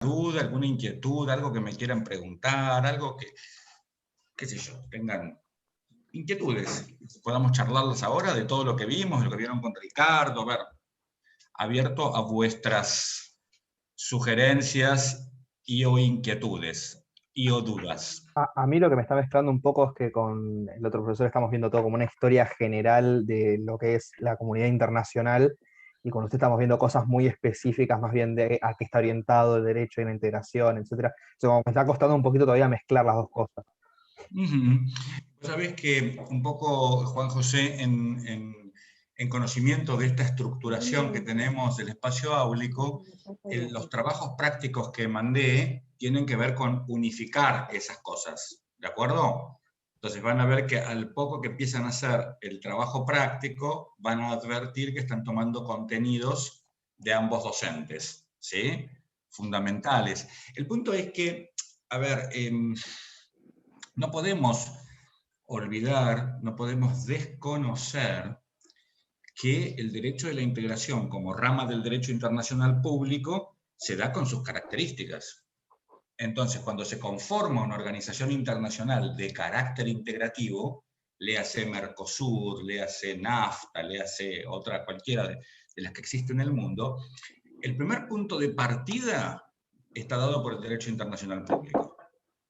duda, alguna inquietud, algo que me quieran preguntar, algo que, qué sé yo, tengan inquietudes. Podamos charlarlas ahora de todo lo que vimos, de lo que vieron con Ricardo, a ver, abierto a vuestras sugerencias y o inquietudes y o dudas. A mí lo que me está mezclando un poco es que con el otro profesor estamos viendo todo como una historia general de lo que es la comunidad internacional, y con usted estamos viendo cosas muy específicas, más bien de a qué está orientado el derecho y la integración, etcétera. Entonces, como me está costando un poquito todavía mezclar las dos cosas. Ujú. Vos sabés que un poco, Juan José, en conocimiento de esta estructuración que tenemos del espacio áulico, los trabajos prácticos que mandé tienen que ver con unificar esas cosas, ¿de acuerdo? Entonces van a ver que al poco que empiezan a hacer el trabajo práctico, van a advertir que están tomando contenidos de ambos docentes, ¿sí? Fundamentales. El punto es que, a ver, no podemos olvidar, no podemos desconocer que el derecho de la integración como rama del derecho internacional público se da con sus características. Entonces, cuando se conforma una organización internacional de carácter integrativo, le hace Mercosur, le hace NAFTA, le hace otra, cualquiera de las que existen en el mundo, el primer punto de partida está dado por el derecho internacional público,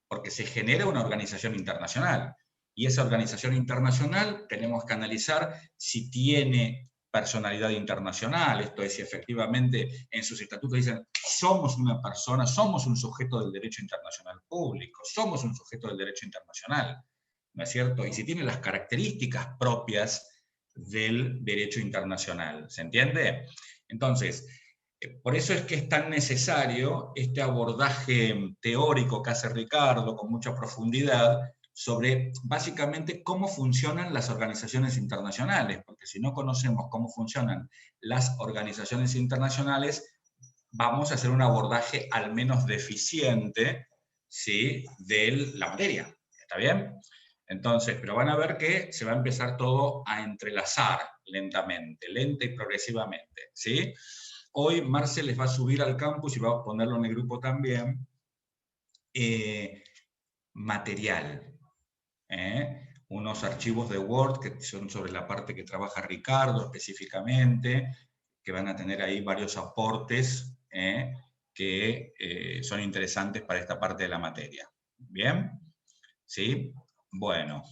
porque se genera una organización internacional. Y esa organización internacional tenemos que analizar si tiene personalidad internacional, esto es, si efectivamente en sus estatutos dicen somos una persona, somos un sujeto del derecho internacional público, somos un sujeto del derecho internacional, ¿no es cierto? Y si tiene las características propias del derecho internacional, ¿se entiende? Entonces, por eso es que es tan necesario este abordaje teórico que hace Ricardo con mucha profundidad sobre básicamente cómo funcionan las organizaciones internacionales, porque si no conocemos cómo funcionan las organizaciones internacionales, vamos a hacer un abordaje al menos deficiente, ¿sí?, de la materia. ¿Está bien? Entonces, pero van a ver que se va a empezar todo a entrelazar lentamente, lenta y progresivamente, ¿sí? Hoy Marcel les va a subir al campus y va a ponerlo en el grupo también, material, unos archivos de Word que son sobre la parte que trabaja Ricardo específicamente, que van a tener ahí varios aportes que son interesantes para esta parte de la materia. ¿Bien? ¿Sí? Bueno,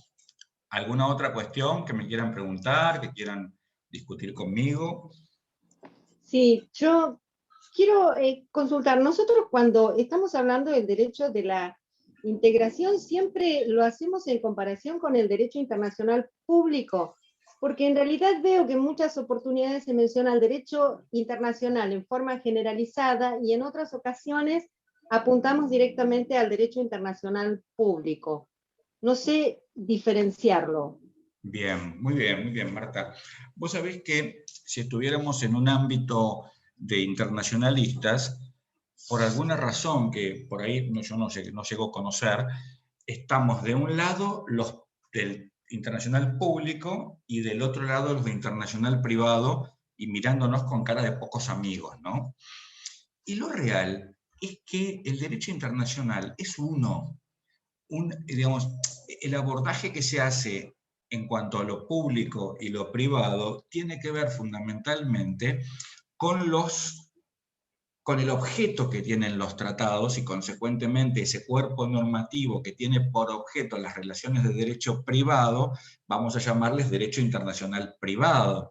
¿alguna otra cuestión que me quieran preguntar, que quieran discutir conmigo? Sí, yo quiero consultar. Nosotros cuando estamos hablando del derecho de la integración siempre lo hacemos en comparación con el derecho internacional público, porque en realidad veo que en muchas oportunidades se menciona el derecho internacional en forma generalizada y en otras ocasiones apuntamos directamente al derecho internacional público. No sé diferenciarlo. Muy bien, Marta. Vos sabés que si estuviéramos en un ámbito de internacionalistas, por alguna razón que por ahí yo no llego a conocer, estamos de un lado los del internacional público y del otro lado los de internacional privado y mirándonos con cara de pocos amigos, ¿no? Y lo real es que el derecho internacional es uno, digamos, el abordaje que se hace en cuanto a lo público y lo privado tiene que ver fundamentalmente con con el objeto que tienen los tratados y consecuentemente ese cuerpo normativo que tiene por objeto las relaciones de derecho privado, vamos a llamarles derecho internacional privado.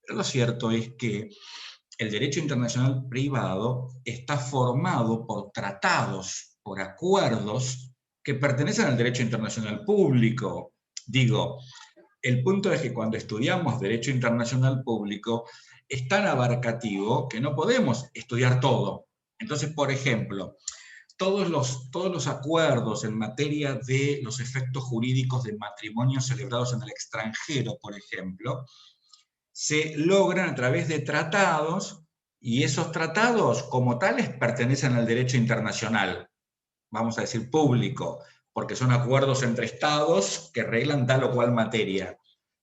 Pero lo cierto es que el derecho internacional privado está formado por tratados, por acuerdos que pertenecen al derecho internacional público. Digo, el punto es que cuando estudiamos derecho internacional público es tan abarcativo que no podemos estudiar todo. Entonces, por ejemplo, todos los acuerdos en materia de los efectos jurídicos de matrimonios celebrados en el extranjero, por ejemplo, se logran a través de tratados y esos tratados como tales pertenecen al derecho internacional, vamos a decir público, porque son acuerdos entre estados que reglan tal o cual materia.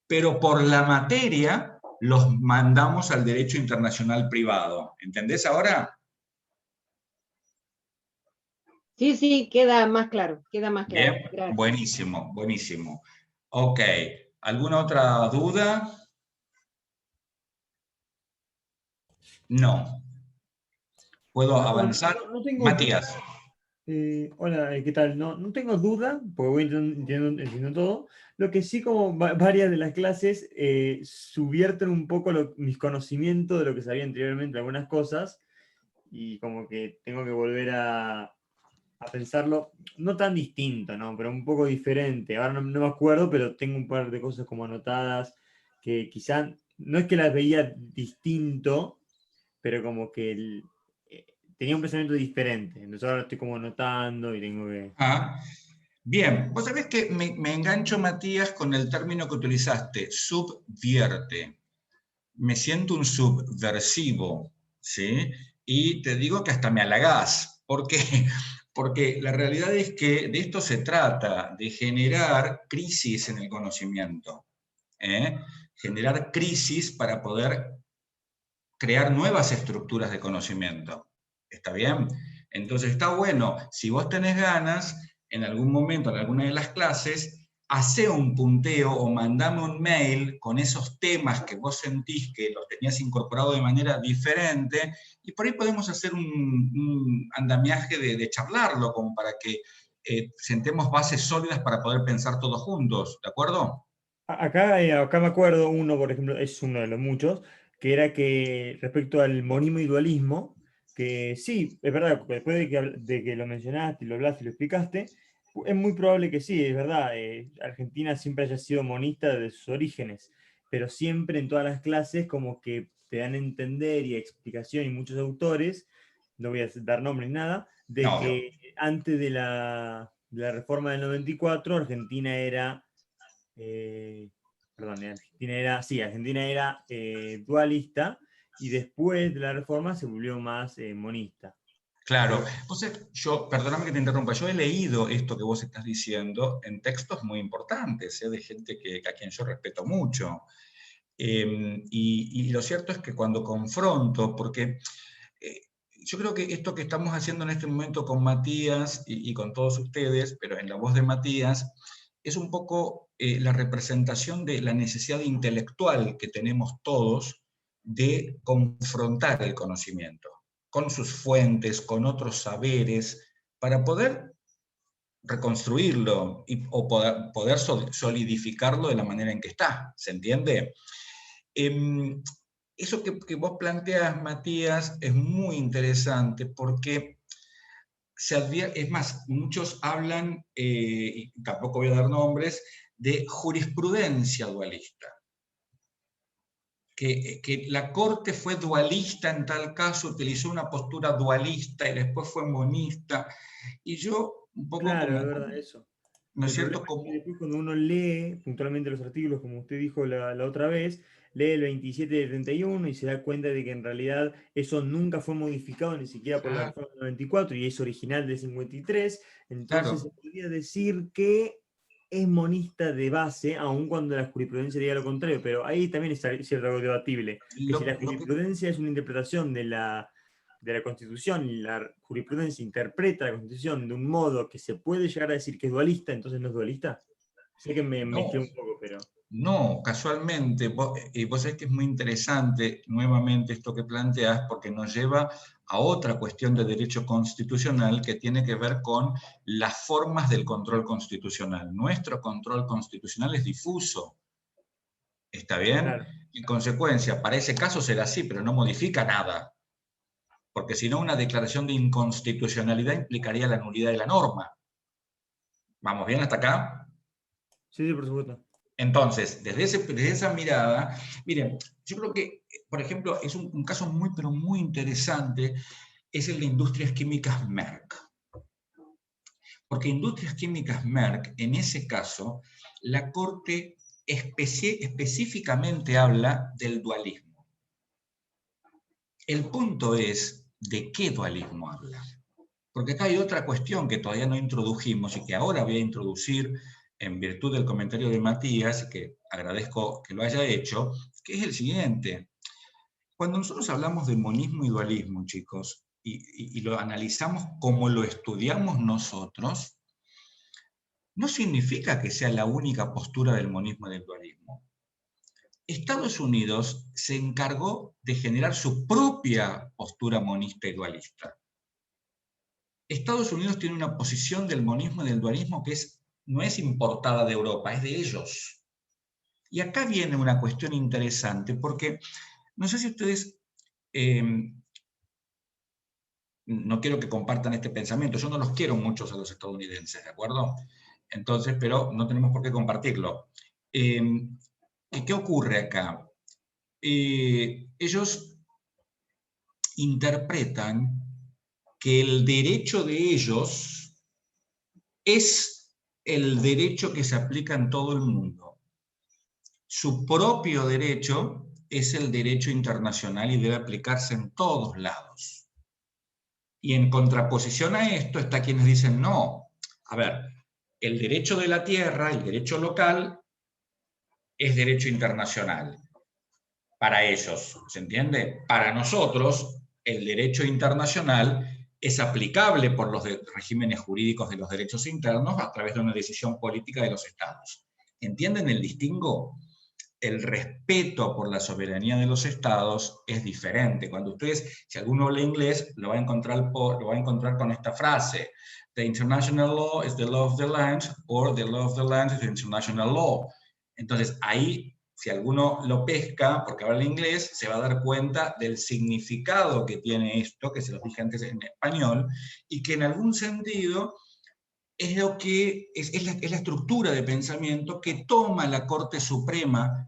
Pero por la materia los mandamos al derecho internacional privado. ¿Entendés ahora? Sí, sí, queda más claro, queda más claro. Bien, Gracias. buenísimo, buenísimo. Ok, ¿alguna otra duda? No. ¿Puedo No, avanzar? no tengo. Matías. Hola, ¿qué tal? No tengo duda, porque voy entiendo todo. Lo que sí, como varias de las clases subvierten un poco mis conocimientos de lo que sabía anteriormente, algunas cosas, y como que tengo que volver a pensarlo, no tan distinto, ¿no? Pero un poco diferente. Ahora no me acuerdo, pero tengo un par de cosas como anotadas que quizá no es que las veía distinto, pero como que tenía un pensamiento diferente. Entonces ahora estoy como anotando y tengo que... Ah, bien, vos sabés que me engancho, Matías, con el término que utilizaste, subvierte. Me siento un subversivo, ¿sí? Y te digo que hasta me halagás. ¿Por qué? Porque la realidad es que de esto se trata, de generar crisis en el conocimiento, ¿eh? Generar crisis para poder crear nuevas estructuras de conocimiento. ¿Está bien? Entonces está bueno, si vos tenés ganas, en algún momento, en alguna de las clases, hace un punteo o mandame un mail con esos temas que vos sentís que los tenías incorporado de manera diferente, y por ahí podemos hacer un andamiaje de charlarlo, como para que sentemos bases sólidas para poder pensar todos juntos, ¿de acuerdo? Acá me acuerdo uno, por ejemplo, es uno de los muchos, que era que respecto al monismo y dualismo, que sí, es verdad, porque después de que lo mencionaste y lo hablaste y lo explicaste, es muy probable que sí, es verdad, Argentina siempre haya sido monista desde sus orígenes, pero siempre en todas las clases como que te dan a entender y explicación y muchos autores, no voy a dar nombres ni nada, de No, que antes de la reforma del 94 Argentina era perdón, Argentina era dualista y después de la reforma se volvió más monista. claro. Entonces, yo, perdóname que te interrumpa, yo he leído esto que vos estás diciendo en textos muy importantes, de gente a quien yo respeto mucho. Y lo cierto es que cuando confronto, porque eh, yo creo que esto que estamos haciendo en este momento con Matías y con todos ustedes, pero en la voz de Matías, es un poco la representación de la necesidad intelectual que tenemos todos de confrontar el conocimiento con sus fuentes, con otros saberes, para poder reconstruirlo o poder solidificarlo de la manera en que está, ¿se entiende? Eso que vos planteas, Matías, es muy interesante porque se advierte, es más, muchos hablan, y tampoco voy a dar nombres, de jurisprudencia dualista. Que la Corte fue dualista en tal caso, utilizó una postura dualista y después fue monista. Y yo, un poco Claro, es como, verdad, eso. ¿no es El cierto? problema es que después cuando uno lee puntualmente los artículos, como usted dijo la otra vez, lee el 27 de 31 y se da cuenta de que en realidad eso nunca fue modificado ni siquiera por la Ah, reforma del 94 y es original del 53. Entonces se claro, podría decir que es monista de base, aun cuando la jurisprudencia diga lo contrario, pero ahí también es cierto algo debatible, que si la lo que jurisprudencia es una interpretación de la Constitución y la jurisprudencia interpreta la Constitución de un modo que se puede llegar a decir que es dualista, entonces no es dualista. Sé que me no, mezclé un poco, pero... no, casualmente, vos sabés que es muy interesante nuevamente esto que planteás porque nos lleva a otra cuestión de derecho constitucional que tiene que ver con las formas del control constitucional. Nuestro control constitucional es difuso, ¿está bien? Claro, En consecuencia, para ese caso será así, pero no modifica nada, porque si no, una declaración de inconstitucionalidad implicaría la nulidad de la norma. ¿Vamos bien hasta acá? sí, sí, por supuesto. Entonces, desde esa mirada, miren, yo creo que, por ejemplo, es un caso muy, pero muy interesante, es el de Industrias Químicas Merck. Porque Industrias Químicas Merck, en ese caso, la Corte específicamente habla del dualismo. El punto es, ¿de qué dualismo habla? Porque acá hay otra cuestión que todavía no introdujimos y que ahora voy a introducir en virtud del comentario de Matías, que agradezco que lo haya hecho, que es el siguiente. Cuando nosotros hablamos de monismo y dualismo, chicos, y lo analizamos como lo estudiamos nosotros, no significa que sea la única postura del monismo y del dualismo. Estados Unidos se encargó de generar su propia postura monista y dualista. Estados Unidos tiene una posición del monismo y del dualismo que no es importada de Europa, es de ellos. Y acá viene una cuestión interesante, porque no sé si ustedes, no quiero que compartan este pensamiento, yo no los quiero muchos a los estadounidenses, ¿de acuerdo? Entonces, pero no tenemos por qué compartirlo. ¿Qué ocurre acá? Ellos interpretan que el derecho de ellos es el derecho que se aplica en todo el mundo. Su propio derecho es el derecho internacional y debe aplicarse en todos lados. Y en contraposición a esto está quienes dicen, no, a ver, el derecho de la tierra, el derecho local, es derecho internacional. Para ellos, ¿se entiende? Para nosotros, el derecho internacional es aplicable por los regímenes jurídicos de los derechos internos a través de una decisión política de los estados. ¿Entienden el distingo? El respeto por la soberanía de los estados es diferente. Cuando ustedes, si alguno lee inglés, lo va a encontrar con esta frase: The international law is the law of the land, or the law of the land is the international law. Entonces, ahí, si alguno lo pesca, porque habla inglés, se va a dar cuenta del significado que tiene esto, que se los dije antes en español, y que en algún sentido es lo que es la estructura de pensamiento que toma la Corte Suprema,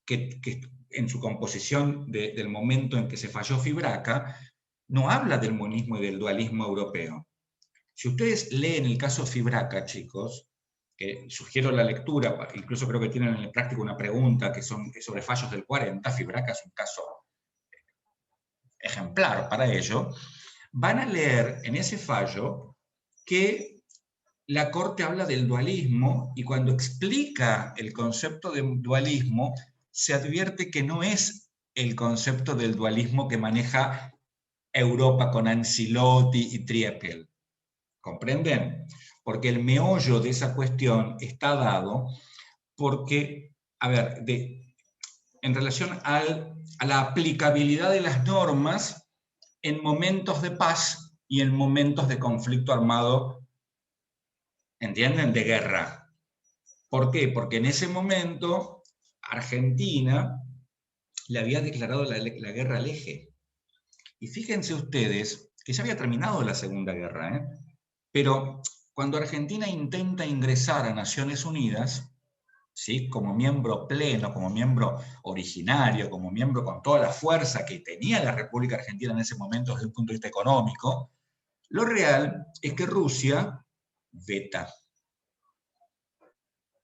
que en su composición del momento en que se falló Fibraca, no habla del monismo y del dualismo europeo. Si ustedes leen el caso Fibraca, chicos, que sugiero la lectura, incluso creo que tienen en el práctico una pregunta que es sobre fallos del 40, Fibraca es un caso ejemplar para ello, van a leer en ese fallo que la Corte habla del dualismo, y cuando explica el concepto de dualismo, se advierte que no es el concepto del dualismo que maneja Europa con Ancelotti y Triepel. ¿Comprenden? Porque el meollo de esa cuestión está dado porque, a ver, en relación a la aplicabilidad de las normas en momentos de paz y en momentos de conflicto armado, ¿entienden? De guerra. ¿Por qué? Porque en ese momento Argentina le había declarado la guerra al eje. Y fíjense ustedes que ya había terminado la Segunda Guerra, ¿eh? Pero cuando Argentina intenta ingresar a Naciones Unidas, ¿sí?, como miembro pleno, como miembro originario, como miembro con toda la fuerza que tenía la República Argentina en ese momento desde un punto de vista económico, lo real es que Rusia veta.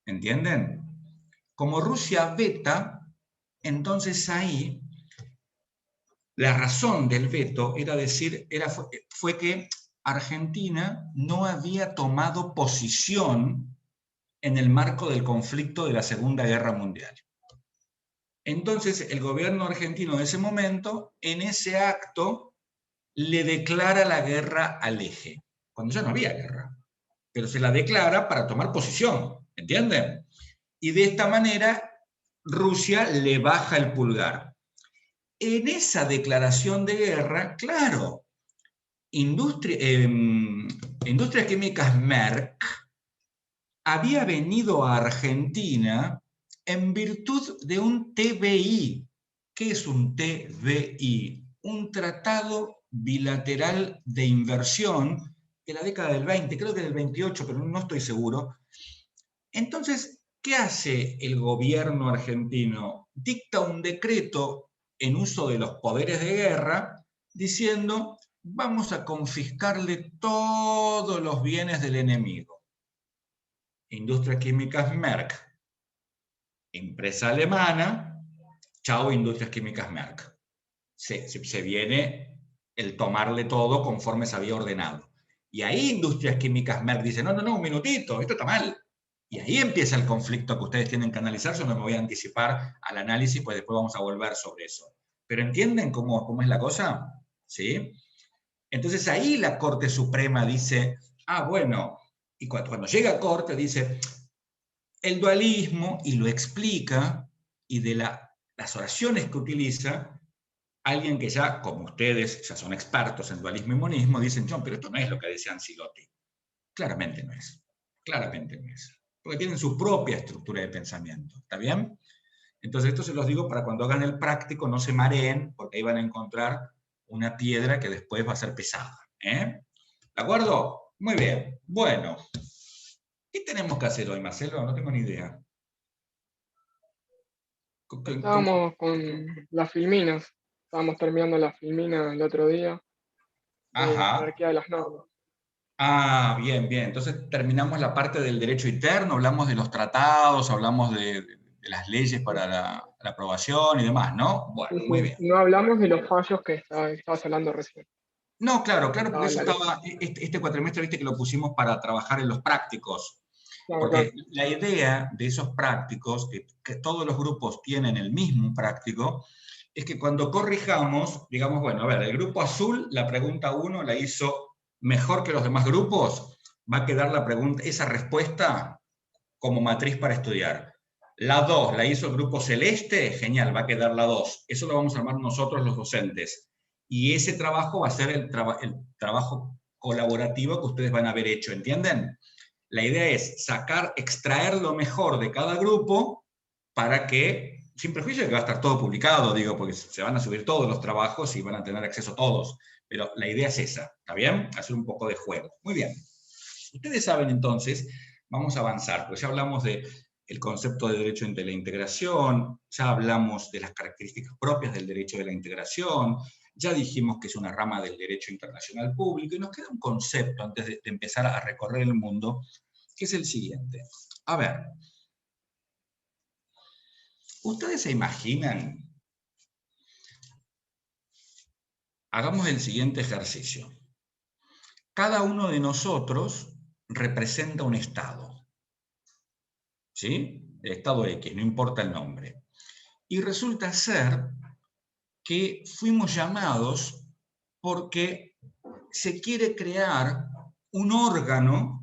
¿Entienden? Como Rusia veta, entonces ahí la razón del veto era decir, fue que Argentina no había tomado posición en el marco del conflicto de la Segunda Guerra Mundial. Entonces el gobierno argentino de ese momento, en ese acto, le declara la guerra al eje, cuando ya no había guerra, pero se la declara para tomar posición, ¿entienden? Y de esta manera Rusia le baja el pulgar. En esa declaración de guerra, claro, Industrias Químicas Merck había venido a Argentina en virtud de un TBI. ¿Qué es un TBI? Un tratado bilateral de inversión de la década del 20, creo que del 28, pero no estoy seguro. Entonces, ¿qué hace el gobierno argentino? Dicta un decreto en uso de los poderes de guerra, diciendo, vamos a confiscarle todos los bienes del enemigo. Industrias Químicas Merck, empresa alemana, chao Industrias Químicas Merck. Se viene el tomarle todo conforme se había ordenado. Y ahí Industrias Químicas Merck dice, no, un minutito, esto está mal. Y ahí empieza el conflicto que ustedes tienen que analizar. Yo no me voy a anticipar al análisis, pues después vamos a volver sobre eso. ¿Pero entienden cómo es la cosa? ¿Sí? Entonces ahí la Corte Suprema dice, ah, bueno, y cuando llega a Corte dice, el dualismo, y lo explica, y de las oraciones que utiliza, alguien que ya, como ustedes, ya son expertos en dualismo y monismo, dicen, John, pero esto no es lo que decía Ancelotti. Claramente no es. Claramente no es. Porque tienen su propia estructura de pensamiento. ¿Está bien? Entonces esto se los digo para cuando hagan el práctico no se mareen, porque ahí van a encontrar una piedra que después va a ser pesada. ¿De acuerdo? Muy bien. Bueno. ¿Qué tenemos que hacer hoy, Marcelo? No tengo ni idea. Estábamos con las filminas. Estábamos terminando la filmina el otro día de la Ajá. jerarquía de las normas. Ah, bien, bien. Entonces terminamos la parte del derecho interno, hablamos de los tratados, hablamos de las leyes para la aprobación y demás, ¿no? Bueno, Sí, muy sí. bien. No hablamos de los fallos que estabas hablando recién. No, claro, porque eso Dale. estaba, este cuatrimestre, viste que lo pusimos para trabajar en los prácticos. Claro, Porque claro. la idea de esos prácticos, que todos los grupos tienen el mismo práctico, es que cuando corrijamos, digamos, bueno, a ver, el grupo azul, la pregunta 1 la hizo mejor que los demás grupos, va a quedar la pregunta, esa respuesta como matriz para estudiar. La 2 la hizo el grupo celeste, genial, va a quedar la 2. Eso lo vamos a armar nosotros los docentes. Y ese trabajo va a ser el trabajo colaborativo que ustedes van a haber hecho, ¿entienden? La idea es extraer lo mejor de cada grupo para que, sin prejuicio de que va a estar todo publicado, digo, porque se van a subir todos los trabajos y van a tener acceso todos, pero la idea es esa, ¿está bien? Hacer un poco de juego. Muy bien. Ustedes saben entonces, vamos a avanzar, pues ya hablamos del concepto de derecho de la integración, ya hablamos de las características propias del derecho de la integración, ya dijimos que es una rama del derecho internacional público, y nos queda un concepto antes de empezar a recorrer el mundo, que es el siguiente. A ver, ¿ustedes se imaginan? Hagamos el siguiente ejercicio. Cada uno de nosotros representa un estado. ¿Sí? El estado X, no importa el nombre. Y resulta ser que fuimos llamados porque se quiere crear un órgano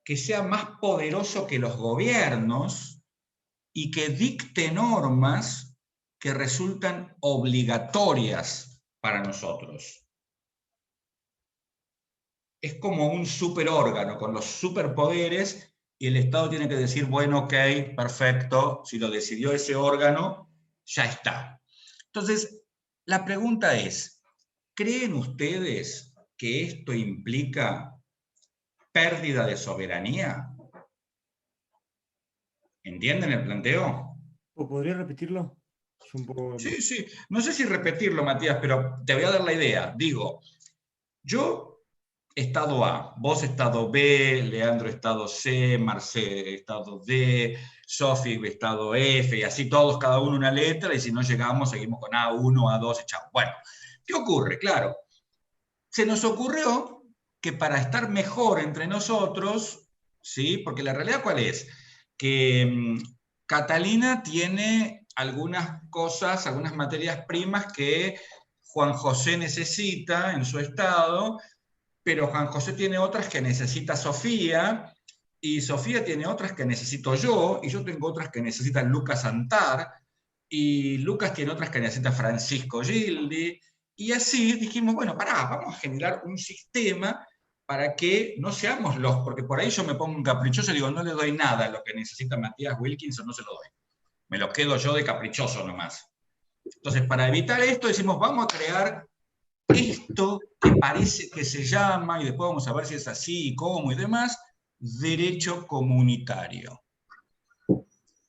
que sea más poderoso que los gobiernos y que dicte normas que resultan obligatorias para nosotros. Es como un superórgano con los superpoderes y el Estado tiene que decir, bueno, ok, perfecto, si lo decidió ese órgano, ya está. Entonces, la pregunta es, ¿creen ustedes que esto implica pérdida de soberanía? ¿Entienden el planteo? ¿Podría repetirlo? Sí, sí. No sé si repetirlo, Matías, pero te voy a dar la idea. Digo, yo, estado A, vos estado B, Leandro estado C, Marcel estado D, Sofi estado F, y así todos, cada uno una letra, y si no llegamos, seguimos con A1, A2, y chao. Bueno, ¿qué ocurre? Claro, se nos ocurrió que para estar mejor entre nosotros, ¿sí? Porque la realidad, ¿cuál es? Que Catalina tiene algunas cosas, algunas materias primas que Juan José necesita en su estado, pero Juan José tiene otras que necesita Sofía, y Sofía tiene otras que necesito yo, y yo tengo otras que necesita Lucas Antar, y Lucas tiene otras que necesita Francisco Gildi, y así dijimos, bueno, vamos a generar un sistema para que no seamos porque por ahí yo me pongo un caprichoso y digo, no le doy nada a lo que necesita Matías Wilkinson, no se lo doy. Me lo quedo yo de caprichoso nomás. Entonces, para evitar esto, decimos, vamos a crear esto que parece que se llama, y después vamos a ver si es así y cómo y demás, derecho comunitario.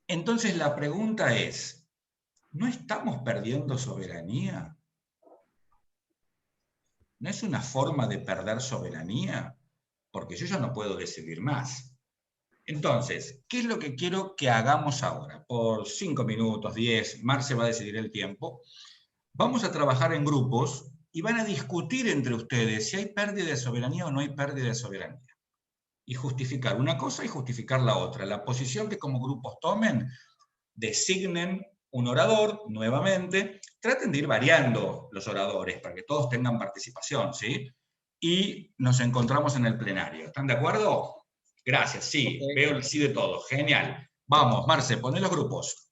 Entonces la pregunta es, ¿no estamos perdiendo soberanía? ¿No es una forma de perder soberanía? Porque yo ya no puedo decidir más. Entonces, ¿qué es lo que quiero que hagamos ahora? Por 5 minutos, 10, Marce va a decidir el tiempo. Vamos a trabajar en grupos y van a discutir entre ustedes si hay pérdida de soberanía o no hay pérdida de soberanía. Y justificar una cosa y justificar la otra. La posición que como grupos tomen, designen un orador, nuevamente. Traten de ir variando los oradores para que todos tengan participación, ¿sí? Y nos encontramos en el plenario. ¿Están de acuerdo? Gracias, sí, Ok. veo el sí de todos. Genial. Vamos, Marce, poné los grupos.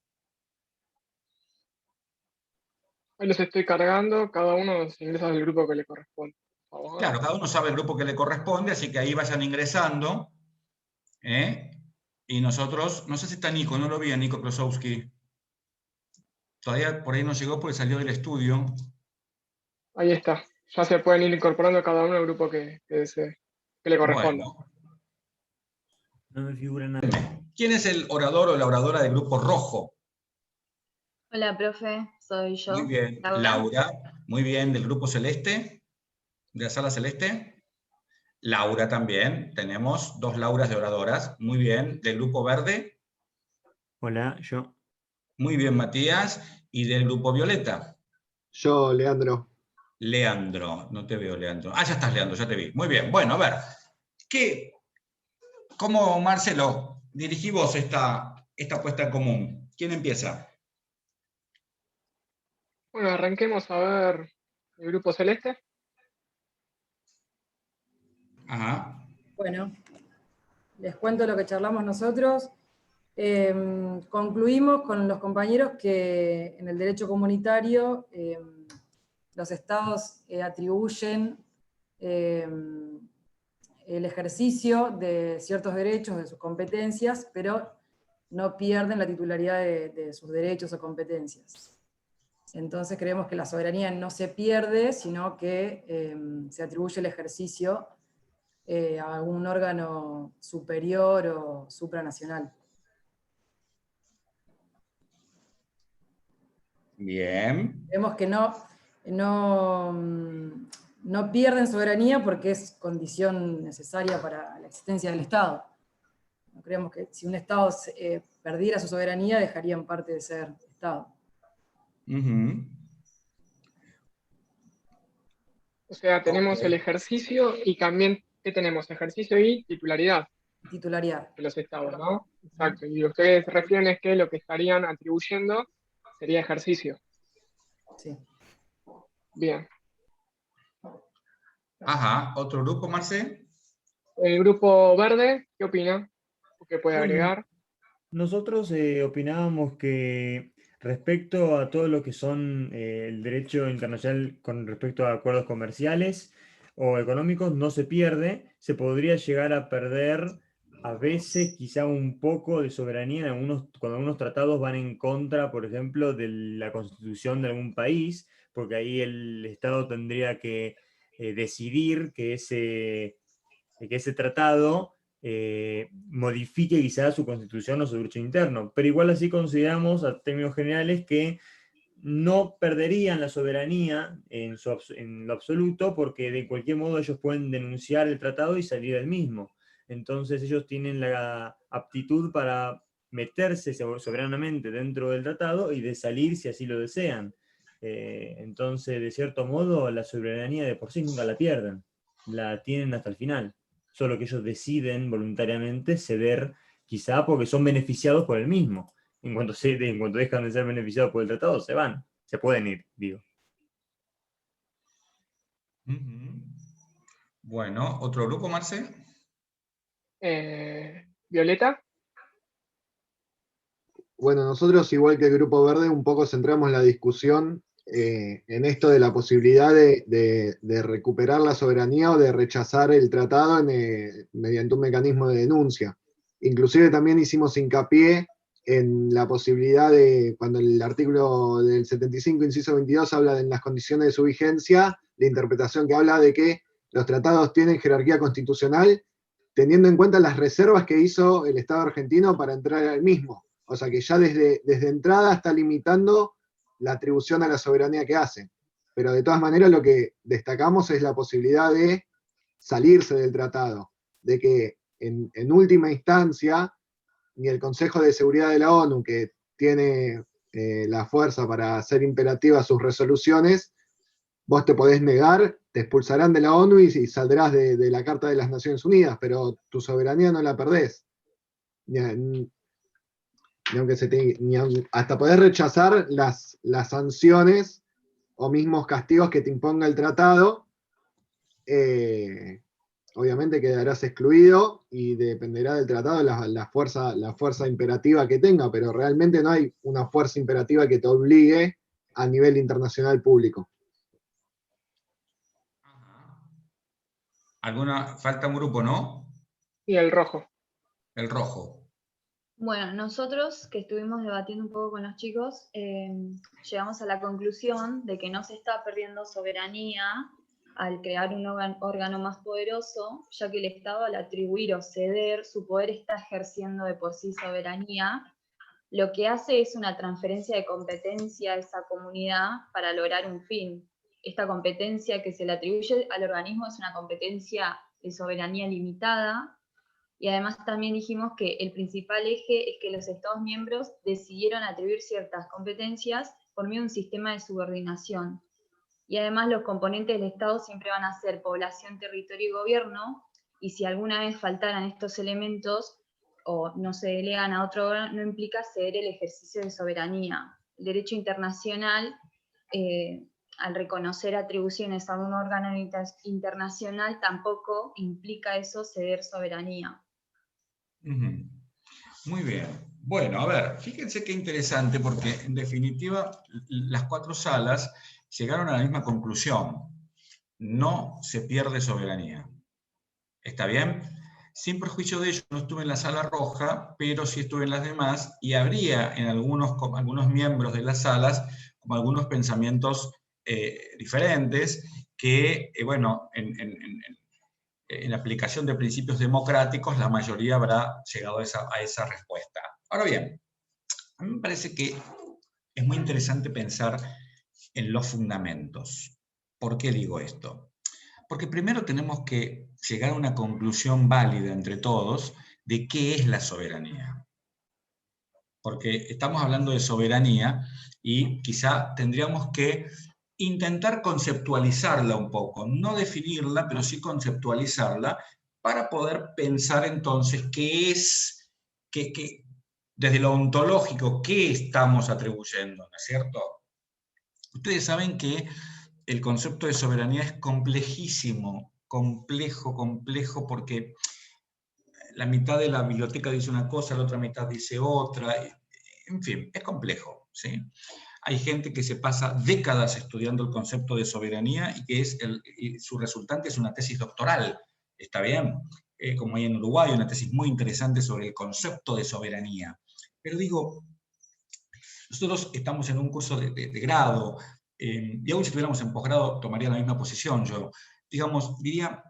Ahí los estoy cargando, cada uno se ingresa al grupo que le corresponde. Por favor. Claro, cada uno sabe el grupo que le corresponde, así que ahí vayan ingresando. Y nosotros, no sé si está Nico, no lo vi a Nico Klosowski. Todavía por ahí no llegó porque salió del estudio. Ahí está. Ya se pueden ir incorporando cada uno al grupo que desee, que le corresponda. Bueno, No me figura nada. ¿quién es el orador o la oradora del grupo rojo? Hola, profe, soy yo. Muy bien, Laura. Muy bien, del grupo celeste, de la sala celeste. Laura también, tenemos 2 Lauras de oradoras. Muy bien, del grupo verde. Hola, yo. Muy bien, Matías. Y del grupo violeta. Yo, Leandro. Leandro, no te veo, Leandro. Ah, ya estás, Leandro, ya te vi. Muy bien, bueno, a ver. ¿Cómo, Marcelo, dirigí vos esta puesta en común? ¿Quién empieza? Bueno, arranquemos a ver el grupo celeste. Ajá. Bueno, les cuento lo que charlamos nosotros. Concluimos con los compañeros que en el derecho comunitario los estados atribuyen el ejercicio de ciertos derechos, de sus competencias, pero no pierden la titularidad de sus derechos o competencias. Entonces creemos que la soberanía no se pierde, sino que se atribuye el ejercicio a algún órgano superior o supranacional. Bien. Vemos que no pierden soberanía porque es condición necesaria para la existencia del Estado. No creemos que si un Estado perdiera su soberanía, dejarían parte de ser Estado. Ujú. O sea, tenemos Ok. el ejercicio y también, ¿qué tenemos? Ejercicio y titularidad Titularidad. de los estados, ¿no? Exacto. Y lo que ustedes se refieren es que lo que estarían atribuyendo sería ejercicio. Sí. Bien. Ajá. ¿Otro grupo, Marce? El grupo verde, ¿qué opina? ¿Qué puede Bueno, agregar? nosotros opinábamos que respecto a todo lo que son el derecho internacional con respecto a acuerdos comerciales o económicos, no se pierde, se podría llegar a perder a veces quizá un poco de soberanía en cuando algunos tratados van en contra, por ejemplo, de la constitución de algún país, porque ahí el Estado tendría que decidir que ese tratado modifique quizás su constitución o su derecho interno. Pero igual así consideramos, a términos generales, que no perderían la soberanía en lo absoluto, porque de cualquier modo ellos pueden denunciar el tratado y salir del mismo. Entonces ellos tienen la aptitud para meterse soberanamente dentro del tratado y de salir si así lo desean. Entonces, de cierto modo, la soberanía de por sí nunca la pierden, la tienen hasta el final. Solo que ellos deciden voluntariamente ceder, quizá porque son beneficiados por el mismo. En cuanto dejan de ser beneficiados por el tratado, se van. Se pueden ir, digo. Ujú. Bueno, ¿otro grupo, Marce? Violeta. Bueno, nosotros, igual que el Grupo Verde, un poco centramos la discusión en esto de la posibilidad de recuperar la soberanía o de rechazar el tratado mediante un mecanismo de denuncia. Inclusive también hicimos hincapié en la posibilidad de, cuando el artículo del 75, inciso 22, habla de las condiciones de su vigencia, la interpretación que habla de que los tratados tienen jerarquía constitucional, teniendo en cuenta las reservas que hizo el Estado argentino para entrar al mismo. O sea que ya desde entrada está limitando la atribución a la soberanía que hace. Pero de todas maneras lo que destacamos es la posibilidad de salirse del tratado, de que en última instancia ni el Consejo de Seguridad de la ONU, que tiene la fuerza para hacer imperativas sus resoluciones, vos te podés negar, te expulsarán de la ONU y saldrás de la Carta de las Naciones Unidas, pero tu soberanía no la perdés. hasta poder rechazar las sanciones o mismos castigos que te imponga el tratado, obviamente quedarás excluido y dependerá del tratado la fuerza imperativa que tenga, pero realmente no hay una fuerza imperativa que te obligue a nivel internacional público. Falta un grupo, ¿no? Y el rojo. El rojo. Bueno, nosotros que estuvimos debatiendo un poco con los chicos, llegamos a la conclusión de que no se está perdiendo soberanía al crear un órgano más poderoso, ya que el Estado al atribuir o ceder su poder está ejerciendo de por sí soberanía. Lo que hace es una transferencia de competencia a esa comunidad para lograr un fin. Esta competencia que se le atribuye al organismo es una competencia de soberanía limitada, y además también dijimos que el principal eje es que los Estados miembros decidieron atribuir ciertas competencias por medio de un sistema de subordinación. Y además los componentes del Estado siempre van a ser población, territorio y gobierno, y si alguna vez faltaran estos elementos o no se delegan a otro órgano, no implica ceder el ejercicio de soberanía. El derecho internacional, al reconocer atribuciones a un órgano internacional, tampoco implica eso ceder soberanía. Muy bien. Bueno, a ver, fíjense qué interesante, porque en definitiva las 4 salas llegaron a la misma conclusión. No se pierde soberanía. ¿Está bien? Sin perjuicio de ello, no estuve en la sala roja, pero sí estuve en las demás, y habría en algunos miembros de las salas como algunos pensamientos diferentes que, bueno, en la aplicación de principios democráticos, la mayoría habrá llegado a esa respuesta. Ahora bien, a mí me parece que es muy interesante pensar en los fundamentos. ¿Por qué digo esto? Porque primero tenemos que llegar a una conclusión válida entre todos de qué es la soberanía. Porque estamos hablando de soberanía y quizá tendríamos que intentar conceptualizarla un poco, no definirla, pero sí conceptualizarla, para poder pensar entonces qué es, desde lo ontológico, qué estamos atribuyendo, ¿no es cierto? Ustedes saben que el concepto de soberanía es complejísimo, complejo, porque la mitad de la biblioteca dice una cosa, la otra mitad dice otra, en fin, es complejo, ¿sí? Hay gente que se pasa décadas estudiando el concepto de soberanía y que su resultante es una tesis doctoral, ¿está bien? Como hay en Uruguay, una tesis muy interesante sobre el concepto de soberanía. Pero digo, nosotros estamos en un curso de grado, y aún si estuviéramos en posgrado tomaría la misma posición yo. Digamos, diría,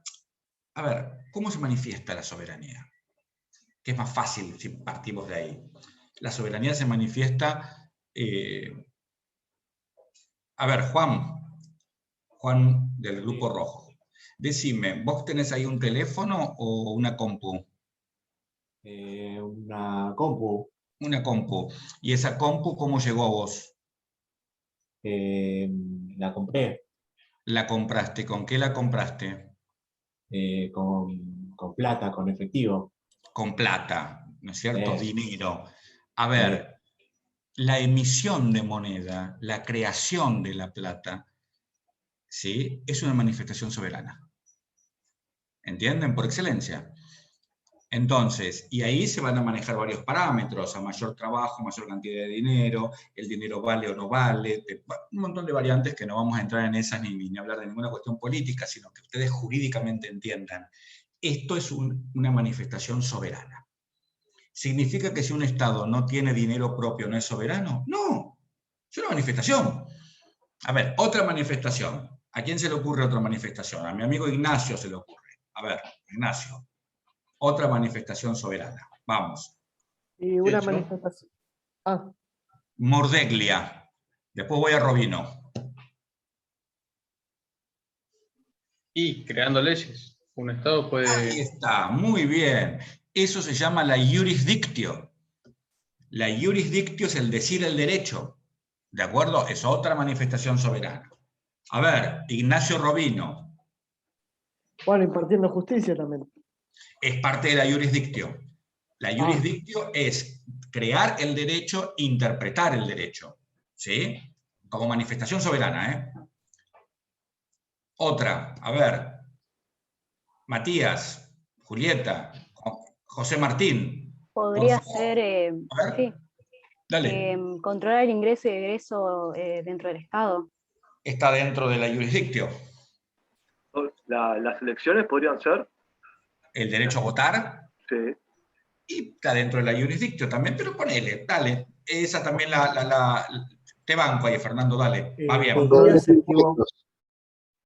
a ver, ¿cómo se manifiesta la soberanía? Que es más fácil si partimos de ahí. La soberanía se manifiesta... a ver, Juan del Grupo Rojo, decime, ¿vos tenés ahí un teléfono o una compu? Una compu. Una compu. ¿Y esa compu cómo llegó a vos? La compré. ¿La compraste? ¿Con qué la compraste? Con plata, con efectivo. Con plata, ¿no es cierto? Dinero. A ver, la emisión de moneda, la creación de la plata, ¿sí? Es una manifestación soberana. ¿Entienden? Por excelencia. Entonces, y ahí se van a manejar varios parámetros, a mayor trabajo, mayor cantidad de dinero, el dinero vale o no vale, un montón de variantes que no vamos a entrar en esas ni hablar de ninguna cuestión política, sino que ustedes jurídicamente entiendan. Esto es una manifestación soberana. ¿Significa que si un Estado no tiene dinero propio no es soberano? No, es una manifestación. A ver, otra manifestación. ¿A quién se le ocurre otra manifestación? A mi amigo Ignacio se le ocurre. A ver, Ignacio. Otra manifestación soberana. Vamos. Y una manifestación. Mordeglia. Después voy a Robino. Y creando leyes. Un Estado puede... Ahí está, muy bien. Eso se llama la jurisdictio. La jurisdictio es el decir el derecho. ¿De acuerdo? Es otra manifestación soberana. A ver, Ignacio Robino. Bueno, impartiendo justicia también. Es parte de la jurisdictio. La jurisdictio es crear el derecho, interpretar el derecho, ¿sí? Como manifestación soberana, ¿eh? Otra, a ver, Matías, Julieta, José Martín. Podría por favor. ser, A ver, sí, dale. controlar el ingreso y egreso dentro del Estado. Está dentro de la jurisdicción. ¿Las elecciones podrían ser? El derecho a votar. Sí. Y está dentro de la jurisdicción también, pero ponele, dale. Esa también te banco ahí, Fernando, dale. Va bien. Podría ser,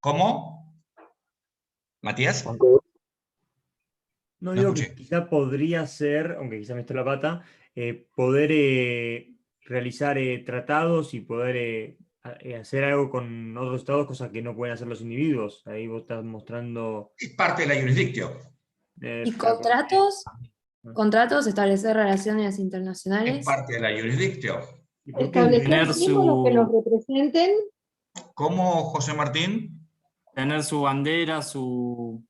¿Cómo? ¿Matías? no No digo escuché. que quizá podría ser, aunque quizá me esté la pata, poder realizar tratados y poder hacer algo con otros estados, cosas que no pueden hacer los individuos. Ahí vos estás mostrando... Es parte de la jurisdicción. ¿Y contratos? ¿Contratos? ¿Establecer relaciones internacionales? Es parte de la jurisdicción. Establecer símbolos que nos representen. ¿Cómo, José Martín? Tener su bandera, su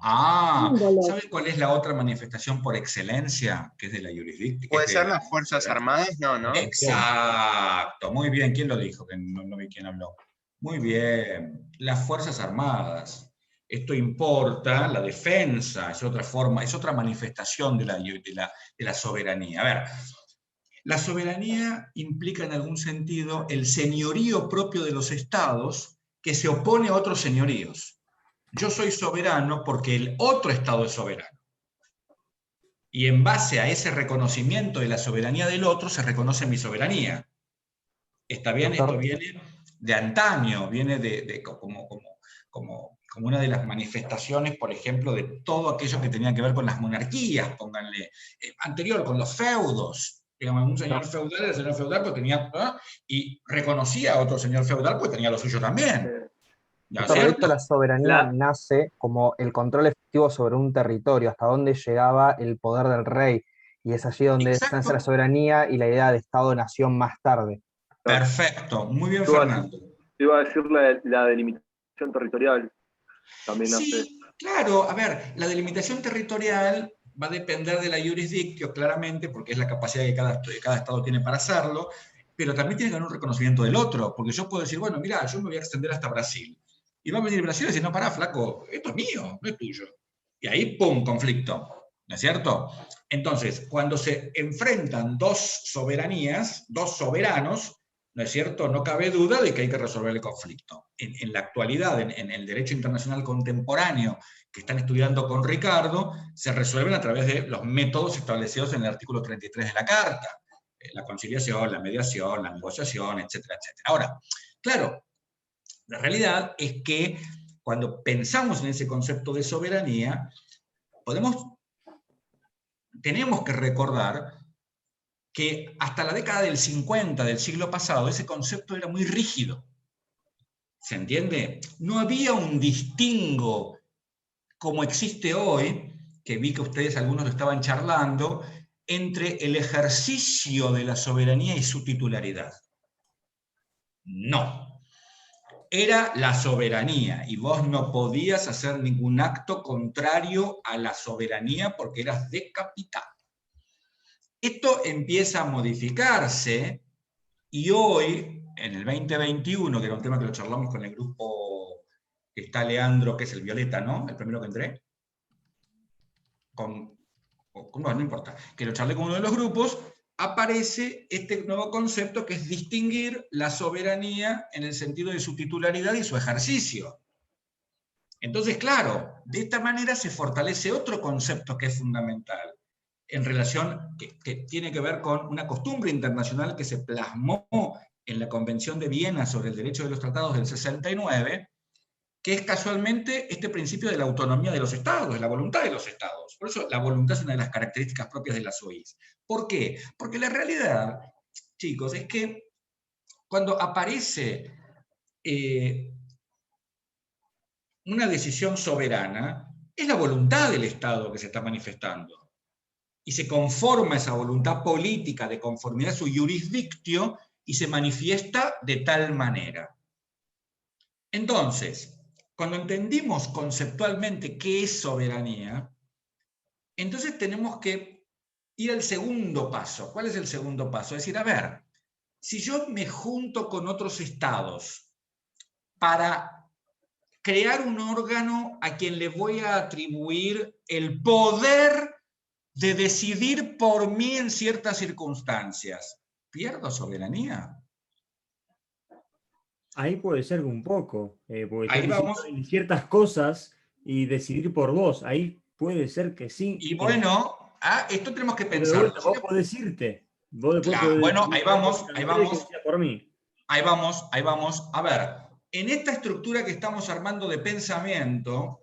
¿Sabes cuál es la otra manifestación por excelencia que es de la jurisdicción? ¿Puede ser las Fuerzas Armadas? No. Exacto, muy bien. ¿Quién lo dijo? Que no vi quién habló. Muy bien, las Fuerzas Armadas. Esto importa, la defensa, es otra forma, es otra manifestación de la soberanía. A ver, la soberanía implica en algún sentido el señorío propio de los estados que se opone a otros señoríos. Yo soy soberano porque el otro estado es soberano. Y en base a ese reconocimiento de la soberanía del otro, se reconoce mi soberanía. ¿Está bien? Esto viene de antaño, viene como una de las manifestaciones, por ejemplo, de todo aquello que tenía que ver con las monarquías, pónganle, anterior, con los feudos. Digamos, un señor feudal era el señor feudal porque tenía, y reconocía a otro señor feudal porque tenía lo suyo también. Por esto la soberanía nace como el control efectivo sobre un territorio, hasta dónde llegaba el poder del rey, y es allí donde se nace la soberanía y la idea de Estado-nación más tarde. Perfecto, muy bien, Fernando. Iba a decir la delimitación territorial. También sí, claro, a ver, la delimitación territorial va a depender de la jurisdicción, claramente, porque es la capacidad que cada estado tiene para hacerlo, pero también tiene que haber un reconocimiento del otro, porque yo puedo decir, bueno, mira, yo me voy a extender hasta Brasil. Y va a venir Brasil y decir, no, pará, flaco, esto es mío, no es tuyo. Y ahí, ¡pum!, conflicto, ¿no es cierto? Entonces, cuando se enfrentan dos soberanías, dos soberanos, ¿no es cierto? No cabe duda de que hay que resolver el conflicto. En la actualidad, en el derecho internacional contemporáneo que están estudiando con Ricardo, se resuelven a través de los métodos establecidos en el artículo 33 de la Carta. La conciliación, la mediación, la negociación, etcétera, etcétera. Ahora, claro, la realidad es que cuando pensamos en ese concepto de soberanía, tenemos que recordar que hasta la década del 50 del siglo pasado ese concepto era muy rígido. ¿Se entiende? No había un distingo como existe hoy, que vi que ustedes algunos lo estaban charlando, entre el ejercicio de la soberanía y su titularidad. No. Era la soberanía y vos no podías hacer ningún acto contrario a la soberanía porque eras decapitado. Esto empieza a modificarse y hoy, en el 2021, que era un tema que lo charlamos con el grupo que está Leandro, que es el Violeta, ¿no? El primero que entré. No importa. Que lo charlé con uno de los grupos, aparece este nuevo concepto que es distinguir la soberanía en el sentido de su titularidad y su ejercicio. Entonces, claro, de esta manera se fortalece otro concepto que es fundamental, en relación, que tiene que ver con una costumbre internacional que se plasmó en la Convención de Viena sobre el Derecho de los Tratados del 69, que es casualmente este principio de la autonomía de los estados, de la voluntad de los estados. Por eso la voluntad es una de las características propias de las OIs. ¿Por qué? Porque la realidad, chicos, es que cuando aparece una decisión soberana, es la voluntad del Estado que se está manifestando. Y se conforma esa voluntad política de conformidad a su jurisdictio y se manifiesta de tal manera. Entonces, cuando entendimos conceptualmente qué es soberanía, entonces tenemos que ir al segundo paso. ¿Cuál es el segundo paso? Es decir, a ver, si yo me junto con otros estados para crear un órgano a quien le voy a atribuir el poder de decidir por mí en ciertas circunstancias, ¿pierdo soberanía? Ahí puede ser un poco, porque Ahí estás vamos. diciendo ciertas cosas y decidir por vos. Ahí puede ser que sí. Y bueno, esto tenemos que Pero de pensar. vuelta, vos podés irte. Vos después Claro, podés bueno, decidir, ahí vamos, "Me ahí cansé de que vamos. sea por mí". Ahí vamos, ahí vamos. A ver, en esta estructura que estamos armando de pensamiento,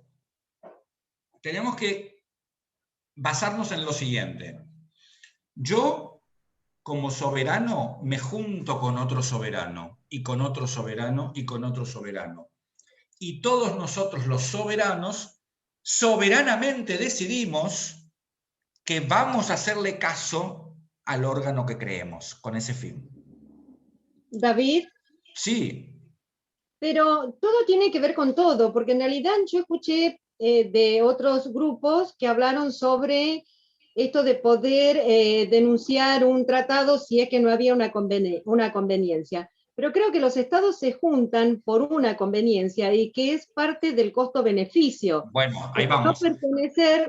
tenemos que basarnos en lo siguiente. Yo, como soberano, me junto con otro soberano, y con otro soberano, y con otro soberano. Y todos nosotros, los soberanos, soberanamente decidimos que vamos a hacerle caso al órgano que creemos, con ese fin. David. Sí. Pero todo tiene que ver con todo, porque en realidad yo escuché de otros grupos que hablaron sobre esto de poder denunciar un tratado si es que no había una conveniencia. Pero creo que los estados se juntan por una conveniencia y que es parte del costo-beneficio. Bueno, ahí vamos.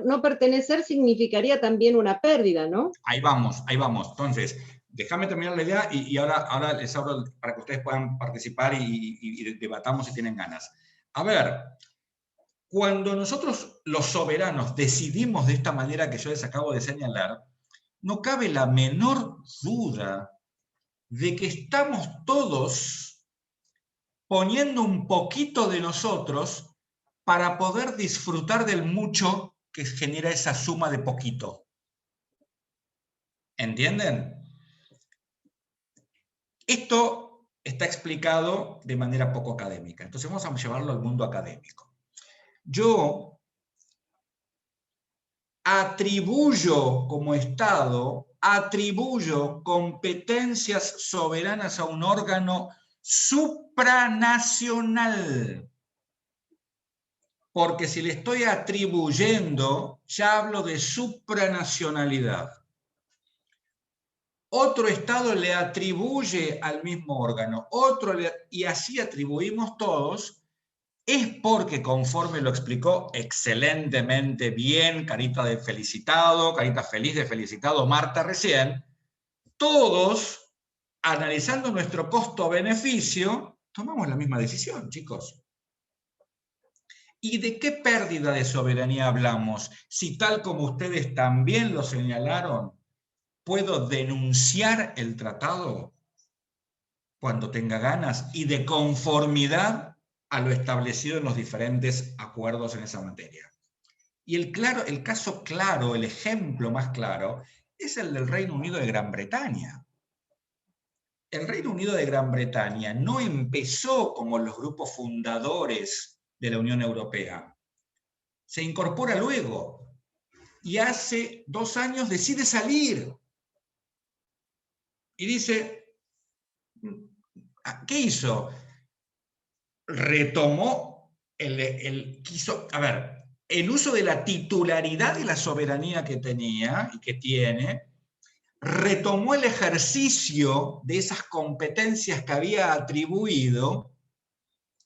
No pertenecer significaría también una pérdida, ¿no? Ahí vamos, ahí vamos. Entonces, déjame terminar la idea y ahora les abro para que ustedes puedan participar y debatamos si tienen ganas. A ver, cuando nosotros los soberanos decidimos de esta manera que yo les acabo de señalar, no cabe la menor duda de que estamos todos poniendo un poquito de nosotros para poder disfrutar del mucho que genera esa suma de poquito. ¿Entienden? Esto está explicado de manera poco académica. Entonces vamos a llevarlo al mundo académico. Yo atribuyo como Estado, atribuyo competencias soberanas a un órgano supranacional. Porque si le estoy atribuyendo, ya hablo de supranacionalidad. Otro Estado le atribuye al mismo órgano, y así atribuimos todos, es porque, conforme lo explicó excelentemente bien, carita de felicitado, carita feliz de felicitado Marta recién, todos, analizando nuestro costo-beneficio, tomamos la misma decisión, chicos. ¿Y de qué pérdida de soberanía hablamos? Si tal como ustedes también lo señalaron, puedo denunciar el tratado cuando tenga ganas y de conformidad a lo establecido en los diferentes acuerdos en esa materia. Y el caso claro, el ejemplo más claro, es el del Reino Unido de Gran Bretaña. El Reino Unido de Gran Bretaña no empezó como los grupos fundadores de la Unión Europea. Se incorpora luego y hace 2 años decide salir. Y dice, ¿qué hizo? Retomó el uso de la titularidad de la soberanía que tenía y que tiene, retomó el ejercicio de esas competencias que había atribuido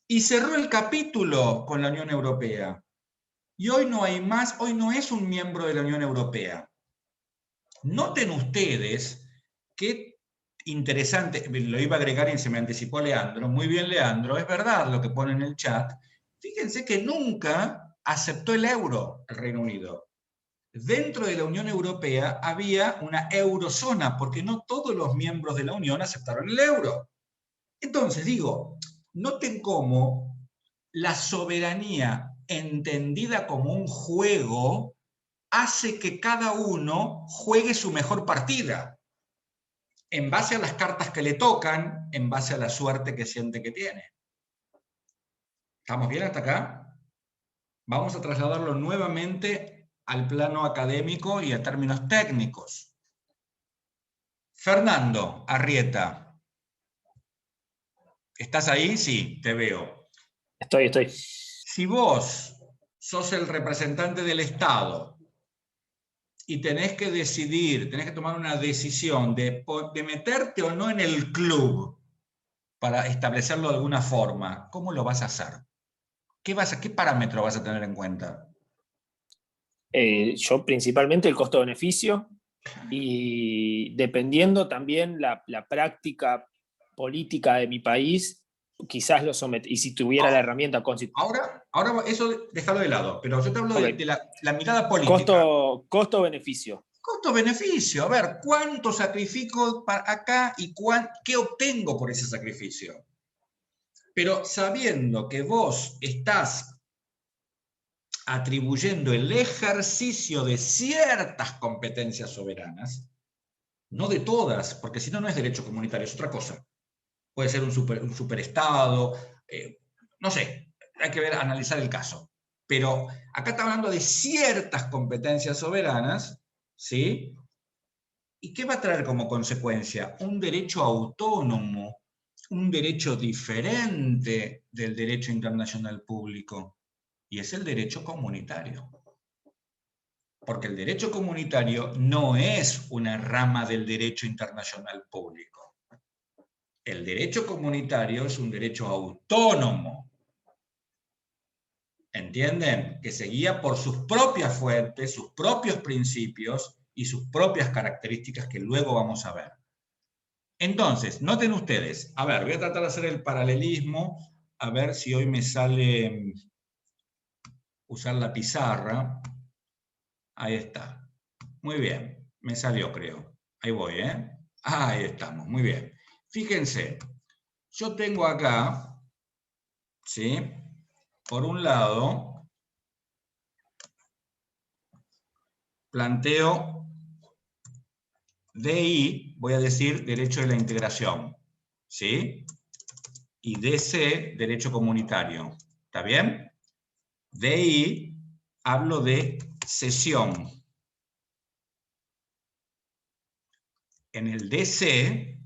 y cerró el capítulo con la Unión Europea. Y hoy no hay más, hoy no es un miembro de la Unión Europea. Noten ustedes que interesante, lo iba a agregar y se me anticipó Leandro, muy bien Leandro, es verdad lo que pone en el chat, fíjense que nunca aceptó el euro el Reino Unido. Dentro de la Unión Europea había una eurozona, porque no todos los miembros de la Unión aceptaron el euro. Entonces digo, noten cómo la soberanía entendida como un juego hace que cada uno juegue su mejor partida, en base a las cartas que le tocan, en base a la suerte que siente que tiene. ¿Estamos bien hasta acá? Vamos a trasladarlo nuevamente al plano académico y a términos técnicos. Fernando Arrieta. ¿Estás ahí? Sí, te veo. y tenés que decidir, tenés que tomar una decisión de meterte o no en el club para establecerlo de alguna forma, ¿cómo lo vas a hacer? ¿Qué parámetro vas a tener en cuenta? Yo principalmente el costo-beneficio y dependiendo también la práctica política de mi país, quizás lo someto. Y si tuviera la herramienta constitucional. Ahora eso déjalo de lado, pero yo te hablo de la mirada política. Costo-beneficio. Costo-beneficio, a ver, ¿cuánto sacrifico para acá y qué obtengo por ese sacrificio? Pero sabiendo que vos estás atribuyendo el ejercicio de ciertas competencias soberanas, no de todas, porque si no, no es derecho comunitario, es otra cosa. Puede ser un superestado, no sé, hay que analizar el caso. Pero acá está hablando de ciertas competencias soberanas, ¿sí? ¿Y qué va a traer como consecuencia? Un derecho autónomo, un derecho diferente del derecho internacional público, y es el derecho comunitario. Porque el derecho comunitario no es una rama del derecho internacional público. El derecho comunitario es un derecho autónomo. ¿Entienden? Que se guía por sus propias fuentes, sus propios principios y sus propias características que luego vamos a ver. Entonces, noten ustedes, a ver, voy a tratar de hacer el paralelismo, a ver si hoy me sale usar la pizarra. Ahí está. Muy bien, me salió, creo. Ahí voy, ¿eh? Ahí estamos, muy bien. Fíjense, yo tengo acá, ¿sí? Por un lado, planteo DI, voy a decir derecho de la integración, ¿sí? Y DC, derecho comunitario. ¿Está bien? DI, hablo de cesión. En el DC,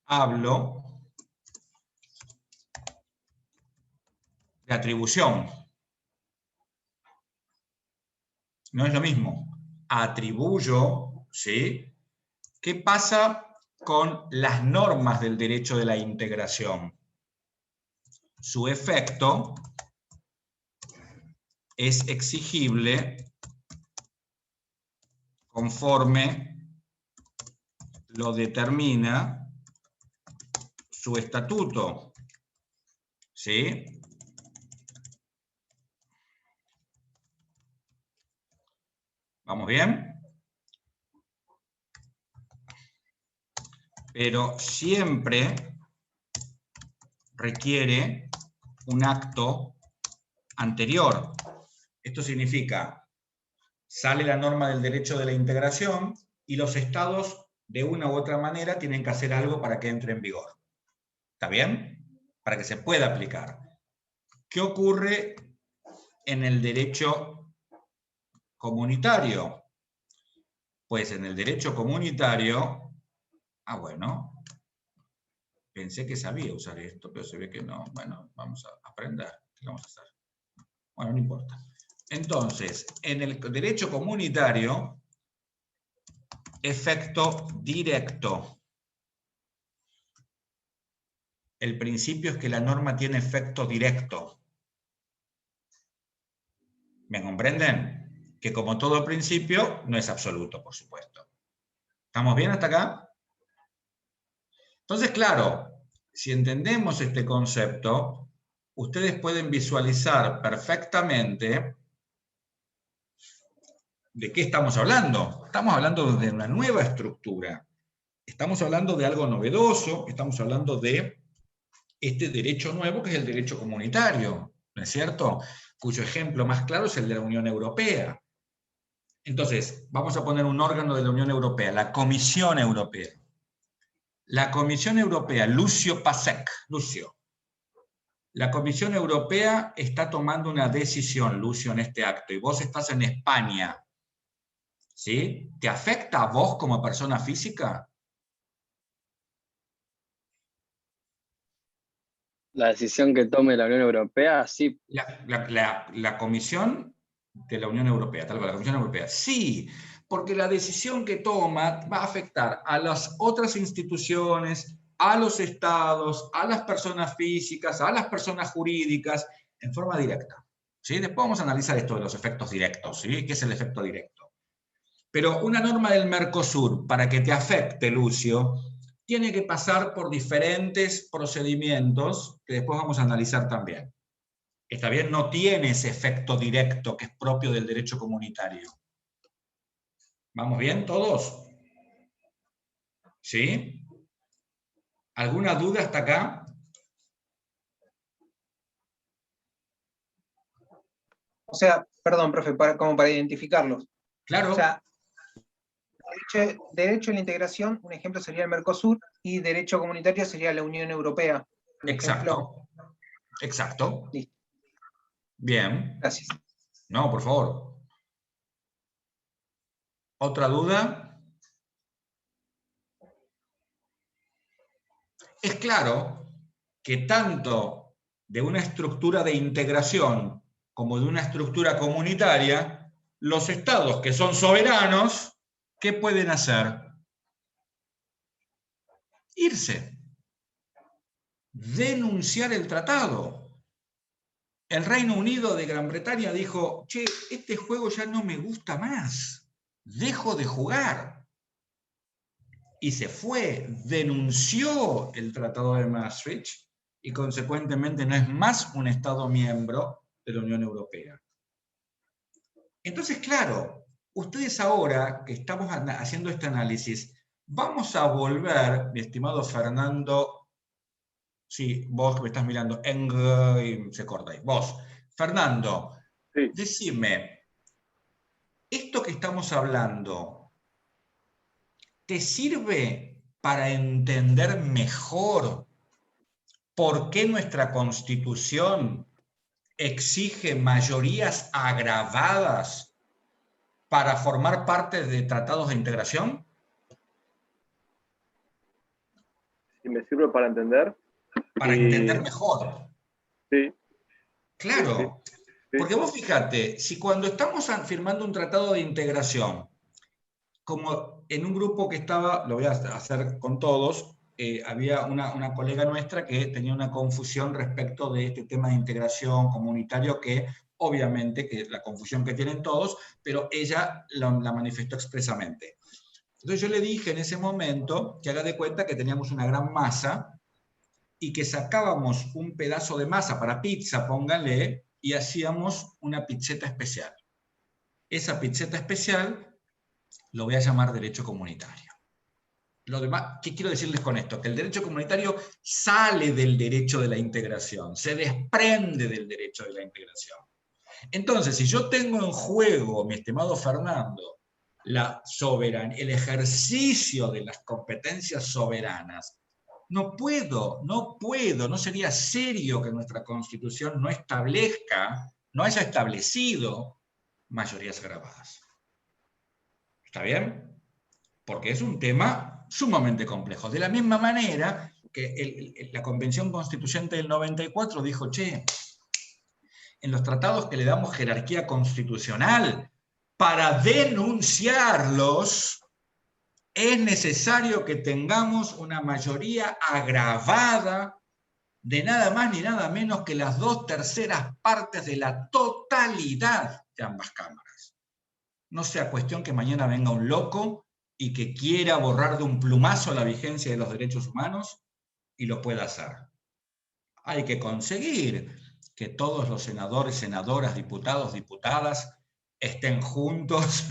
hablo de atribución. No es lo mismo. Atribuyo, ¿sí? ¿Qué pasa con las normas del derecho de la integración? Su efecto es exigible conforme lo determina su estatuto. ¿Sí? ¿Vamos bien? Pero siempre requiere un acto anterior. Esto significa, sale la norma del derecho de la integración y los estados de una u otra manera tienen que hacer algo para que entre en vigor. ¿Está bien? Para que se pueda aplicar. ¿Qué ocurre en el derecho comunitario? Pues en el derecho comunitario, bueno, pensé que sabía usar esto, pero se ve que no. Bueno, vamos a aprender. ¿Qué vamos a hacer? Bueno, no importa. Entonces, en el derecho comunitario, efecto directo. El principio es que la norma tiene efecto directo. ¿Me comprenden? Que como todo principio, no es absoluto, por supuesto. ¿Estamos bien hasta acá? Entonces, claro, si entendemos este concepto, ustedes pueden visualizar perfectamente de qué estamos hablando. Estamos hablando de una nueva estructura. Estamos hablando de algo novedoso, estamos hablando de este derecho nuevo que es el derecho comunitario, ¿no es cierto? Cuyo ejemplo más claro es el de la Unión Europea. Entonces, vamos a poner un órgano de la Unión Europea, la Comisión Europea. La Comisión Europea, Lucio Pasek, Lucio. La Comisión Europea está tomando una decisión, Lucio, en este acto, y vos estás en España. ¿Sí? ¿Te afecta a vos como persona física? La decisión que tome la Unión Europea, sí. La Comisión de la Unión Europea, tal cual, la Comisión Europea. Sí, porque la decisión que toma va a afectar a las otras instituciones, a los estados, a las personas físicas, a las personas jurídicas, en forma directa. ¿Sí? Después vamos a analizar esto de los efectos directos, ¿sí? ¿Qué es el efecto directo? Pero una norma del Mercosur, para que te afecte, Lucio, tiene que pasar por diferentes procedimientos que después vamos a analizar también. Está bien, no tiene ese efecto directo que es propio del derecho comunitario. ¿Vamos bien todos? ¿Sí? ¿Alguna duda hasta acá? O sea, perdón, profe, como para identificarlos. Claro. O sea, derecho a la integración, un ejemplo sería el Mercosur, y derecho comunitario sería la Unión Europea. Exacto. Exacto. Listo. Bien. Gracias. No, por favor. ¿Otra duda? Es claro que tanto de una estructura de integración como de una estructura comunitaria, los estados que son soberanos, ¿qué pueden hacer? Irse. Denunciar el tratado. El Reino Unido de Gran Bretaña dijo, che, este juego ya no me gusta más, dejo de jugar. Y se fue, denunció el Tratado de Maastricht y consecuentemente no es más un Estado miembro de la Unión Europea. Entonces, claro, ustedes ahora que estamos haciendo este análisis, vamos a volver, mi estimado Fernando, sí, vos que me estás mirando, y se corta ahí. Vos, Fernando, sí. Decime, esto que estamos hablando, ¿te sirve para entender mejor por qué nuestra Constitución exige mayorías agravadas para formar parte de tratados de integración? ¿Y me sirve para entender? Para entender mejor. Sí. Claro, porque vos fíjate, si cuando estamos firmando un tratado de integración, como en un grupo que estaba, lo voy a hacer con todos, había una colega nuestra que tenía una confusión respecto de este tema de integración comunitario que obviamente que la confusión que tienen todos, pero ella la manifestó expresamente. Entonces yo le dije en ese momento que haga de cuenta que teníamos una gran masa y que sacábamos un pedazo de masa para pizza, pónganle, y hacíamos una pizzeta especial. Esa pizzeta especial lo voy a llamar derecho comunitario. Lo demás, ¿qué quiero decirles con esto? Que el derecho comunitario sale del derecho de la integración, se desprende del derecho de la integración. Entonces, si yo tengo en juego, mi estimado Fernando, la soberanía, el ejercicio de las competencias soberanas, no sería serio que nuestra Constitución no establezca, no haya establecido mayorías agravadas. ¿Está bien? Porque es un tema sumamente complejo. De la misma manera que la Convención Constituyente del 94 dijo, che, en los tratados que le damos jerarquía constitucional, para denunciarlos, es necesario que tengamos una mayoría agravada de nada más ni nada menos que las 2/3 partes de la totalidad de ambas cámaras. No sea cuestión que mañana venga un loco y que quiera borrar de un plumazo la vigencia de los derechos humanos y lo pueda hacer. Hay que conseguir que todos los senadores, senadoras, diputados, diputadas estén juntos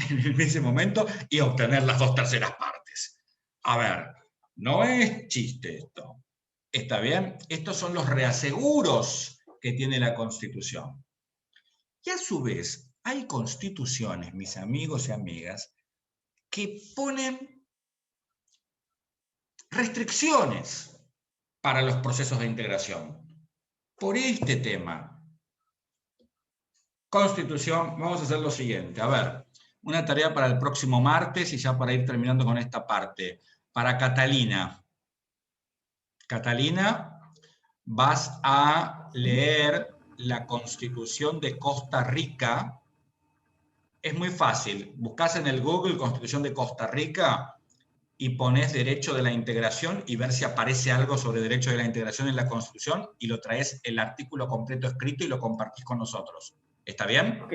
en ese momento y obtener las 2/3 partes. A ver, no es chiste esto. ¿Está bien? Estos son los reaseguros que tiene la Constitución. Y a su vez, hay constituciones, mis amigos y amigas, que ponen restricciones para los procesos de integración. Por este tema, Constitución, vamos a hacer lo siguiente. A ver, una tarea para el próximo martes y ya para ir terminando con esta parte. Para Catalina. Catalina, vas a leer la Constitución de Costa Rica, es muy fácil. Buscas en el Google Constitución de Costa Rica y pones derecho de la integración y ver si aparece algo sobre derecho de la integración en la Constitución y lo traes el artículo completo escrito y lo compartís con nosotros. ¿Está bien? Ok,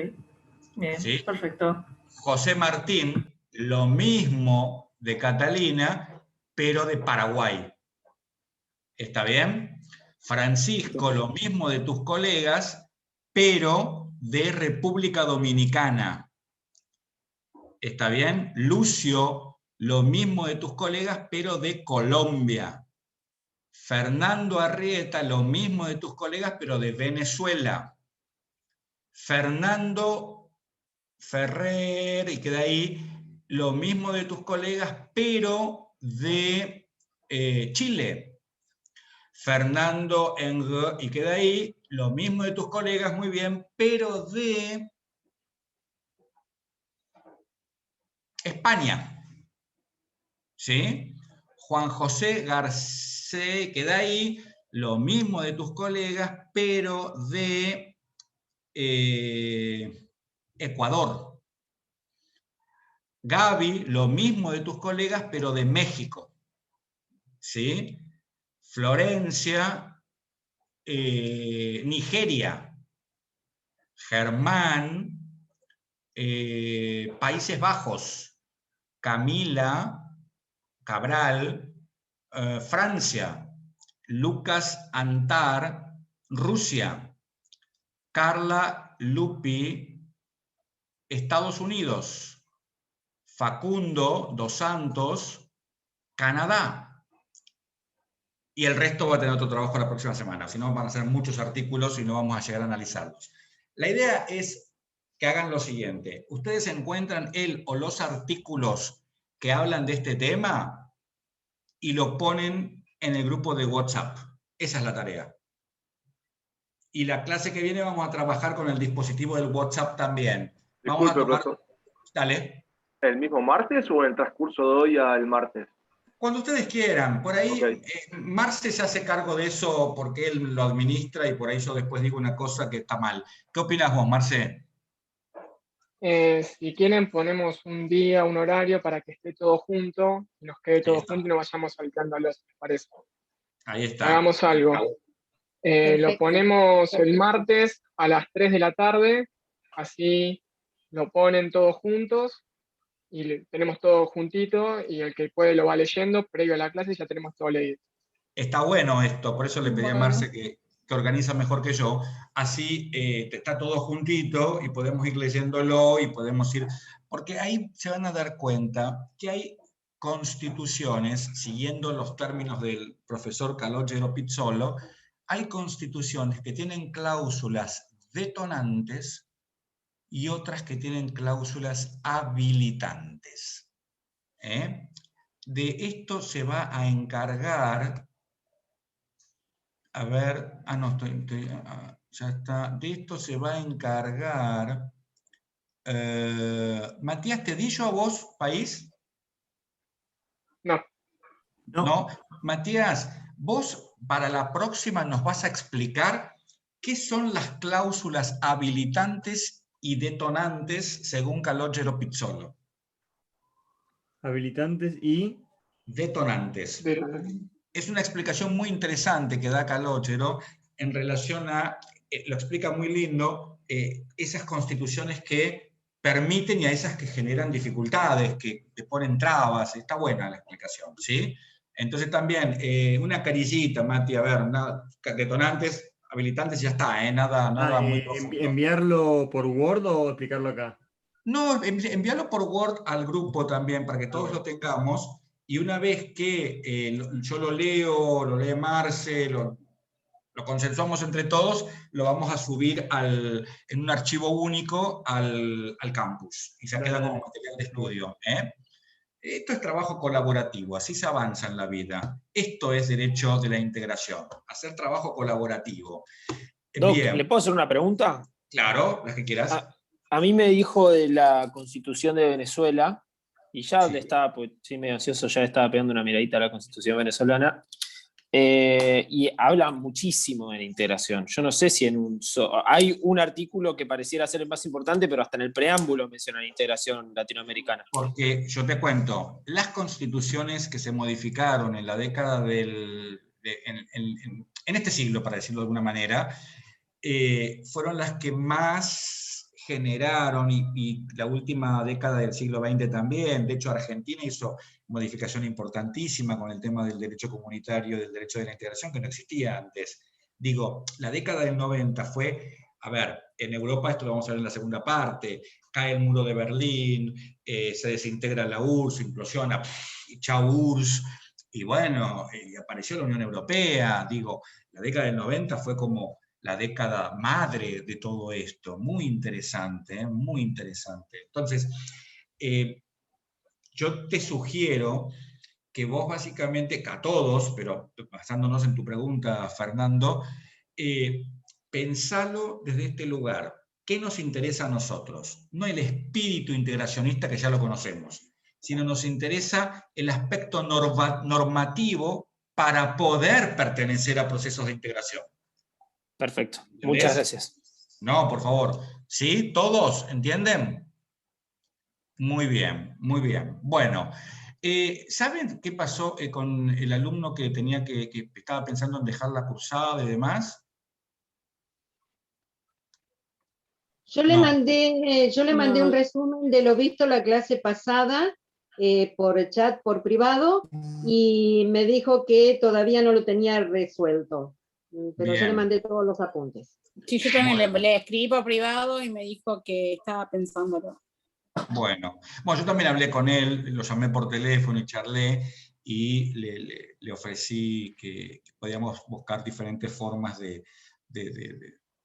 bien, ¿Sí? perfecto. José Martín, lo mismo de Catalina, pero de Paraguay. ¿Está bien? Francisco, lo mismo de tus colegas, pero de República Dominicana. ¿Está bien? Lucio, lo mismo de tus colegas, pero de Colombia. Fernando Arrieta, lo mismo de tus colegas, pero de Venezuela. Fernando Ferrer, y queda ahí, lo mismo de tus colegas, pero de Chile. Fernando Eng, y queda ahí, lo mismo de tus colegas, muy bien, pero de España. ¿Sí? Juan José Garcés, queda ahí, lo mismo de tus colegas, pero de Ecuador. Gaby, lo mismo de tus colegas, pero de México. ¿Sí? Florencia, Nigeria. Germán, Países Bajos. Camila Cabral, Francia. Lucas Antar, Rusia. Carla Lupi, Estados Unidos. Facundo Dos Santos, Canadá. Y el resto va a tener otro trabajo la próxima semana, si no van a ser muchos artículos y no vamos a llegar a analizarlos. La idea es que hagan lo siguiente. Ustedes encuentran el o los artículos que hablan de este tema y lo ponen en el grupo de WhatsApp. Esa es la tarea. Y la clase que viene vamos a trabajar con el dispositivo del WhatsApp también. Vamos a tomar... Dale. ¿El mismo martes o en el transcurso de hoy al martes? Cuando ustedes quieran. Por ahí, Okay. Marce se hace cargo de eso porque él lo administra y por ahí yo después digo una cosa que está mal. ¿Qué opinas vos, Marce? Si quieren ponemos un día, un horario para que esté todo junto, y nos quede todo junto y no vayamos saltándolos, ¿les parece? Ahí está. Hagamos algo. Lo ponemos el martes a las 3 de la tarde, así lo ponen todos juntos y tenemos todo juntito y el que puede lo va leyendo previo a la clase y ya tenemos todo leído. Está bueno esto, por eso le pedí a Marce que organiza mejor que yo. Así está todo juntito y podemos ir leyéndolo y podemos ir... Porque ahí se van a dar cuenta que hay constituciones, siguiendo los términos del profesor Calogero Pizzolo, hay constituciones que tienen cláusulas detonantes y otras que tienen cláusulas habilitantes. De esto se va a encargar... A ver, ya está. De esto se va a encargar... Matías, ¿te di yo a vos, país? No. No. Matías, vos para la próxima nos vas a explicar qué son las cláusulas habilitantes y detonantes según Calogero Pizzolo. Habilitantes y... Detonantes. Es una explicación muy interesante que da Calogero en relación a, lo explica muy lindo, esas constituciones que permiten y a esas que generan dificultades, que te ponen trabas. Está buena la explicación, ¿sí? Entonces también, una carillita, Mati, a ver, detonantes, habilitantes, ya está, nada muy profundo. ¿Enviarlo por Word o explicarlo acá? No, envíalo por Word al grupo también, para que todos lo tengamos, y una vez que yo lo leo, lo lee Marce, lo consensuamos entre todos, lo vamos a subir en un archivo único al campus, y ya queda como material de estudio. Esto es trabajo colaborativo, así se avanza en la vida. Esto es derecho de la integración, hacer trabajo colaborativo. Doc, Bien. ¿le puedo hacer una pregunta? Claro, las que quieras. A mí me dijo de la Constitución de Venezuela, y ya estaba, pues sí, medio ansioso, ya estaba pegando una miradita a la Constitución venezolana, Y habla muchísimo de la integración. Yo no sé si hay un artículo que pareciera ser el más importante, pero hasta en el preámbulo menciona la integración latinoamericana. Porque yo te cuento, las constituciones que se modificaron en la década en este siglo, para decirlo de alguna manera, fueron las que más generaron, y la última década del siglo XX también. De hecho, Argentina hizo modificación importantísima con el tema del derecho comunitario, del derecho de la integración, que no existía antes. Digo, la década del 90 fue, a ver, en Europa, esto lo vamos a ver en la segunda parte, cae el muro de Berlín, se desintegra la URSS, implosiona, y chau URSS, y bueno, y apareció la Unión Europea. Digo, la década del 90 fue como la década madre de todo esto. Muy interesante, muy interesante. Entonces, yo te sugiero que vos básicamente, a todos, pero basándonos en tu pregunta, Fernando, pensalo desde este lugar. ¿Qué nos interesa a nosotros? No el espíritu integracionista, que ya lo conocemos, sino nos interesa el aspecto normativo para poder pertenecer a procesos de integración. Perfecto. ¿Entendés? Muchas gracias. No, por favor. ¿Sí? ¿Todos entienden? Muy bien, muy bien. Bueno, ¿saben qué pasó con el alumno que estaba pensando en dejar la cursada y demás? Yo le mandé un resumen de lo visto la clase pasada por chat, por privado, y me dijo que todavía no lo tenía resuelto. Pero yo le mandé todos los apuntes. Sí, yo también le escribí por privado y me dijo que estaba pensándolo. Bueno, yo también hablé con él, lo llamé por teléfono y charlé, y le ofrecí que podíamos buscar diferentes formas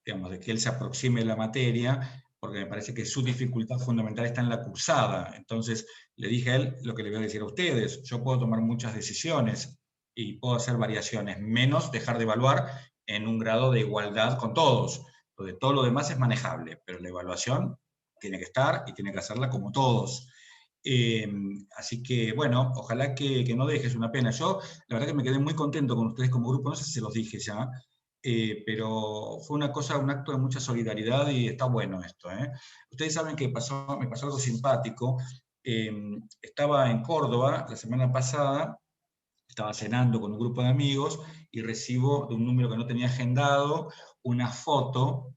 digamos, de que él se aproxime a la materia, porque me parece que su dificultad fundamental está en la cursada. Entonces le dije a él lo que le voy a decir a ustedes: yo puedo tomar muchas decisiones y puedo hacer variaciones, menos dejar de evaluar en un grado de igualdad con todos. Todo lo demás es manejable, pero la evaluación tiene que estar y tiene que hacerla como todos. Así que, bueno, ojalá que no dejes, una pena. Yo, la verdad que me quedé muy contento con ustedes como grupo, no sé si se los dije ya, pero fue un acto de mucha solidaridad, y está bueno esto. Ustedes saben que me pasó algo simpático. Estaba en Córdoba la semana pasada, estaba cenando con un grupo de amigos, y recibo de un número que no tenía agendado una foto,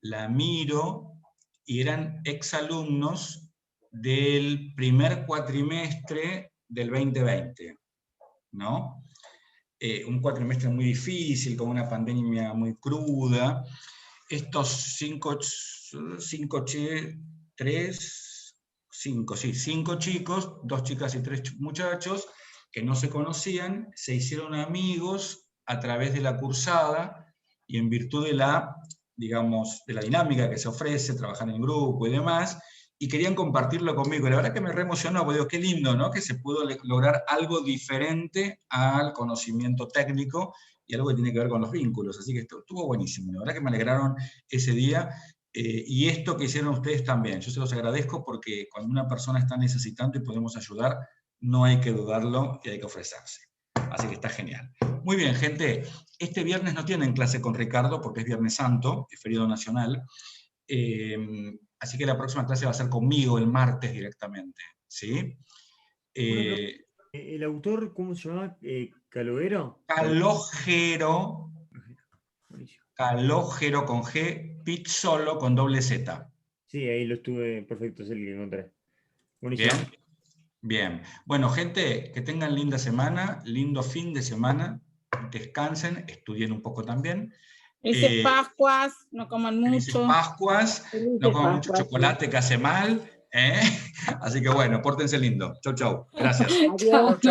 la miro, y eran exalumnos del primer cuatrimestre del 2020, ¿no? Un cuatrimestre muy difícil, con una pandemia muy cruda. Estos cinco chicos, 2 chicas y 3 muchachos, que no se conocían, se hicieron amigos a través de la cursada, y en virtud de digamos, de la dinámica que se ofrece, trabajar en grupo y demás, y querían compartirlo conmigo. Y la verdad que me reemocionó, porque digo, qué lindo, ¿no? Que se pudo lograr algo diferente al conocimiento técnico, y algo que tiene que ver con los vínculos. Así que estuvo buenísimo. La verdad que me alegraron ese día, y esto que hicieron ustedes también. Yo se los agradezco, porque cuando una persona está necesitando y podemos ayudar, no hay que dudarlo y hay que ofrecerse. Así que está genial. Muy bien, gente. Este viernes no tienen clase con Ricardo, porque es Viernes Santo, es feriado nacional. Así que la próxima clase va a ser conmigo el martes directamente. ¿Sí? ¿El autor cómo se llama? ¿Calogero? Calogero. Calogero con G, Pizzolo con doble Z. Sí, ahí lo estuve, perfecto, es el que encontré. Buenísimo. Bien. Bien. Bueno, gente, que tengan linda semana, lindo fin de semana, descansen, estudien un poco también. Felices Pascuas, no coman mucho. Pascuas, no coman mucho chocolate, que hace mal. Así que bueno, pórtense lindo. Chau, chau. Gracias. Adiós.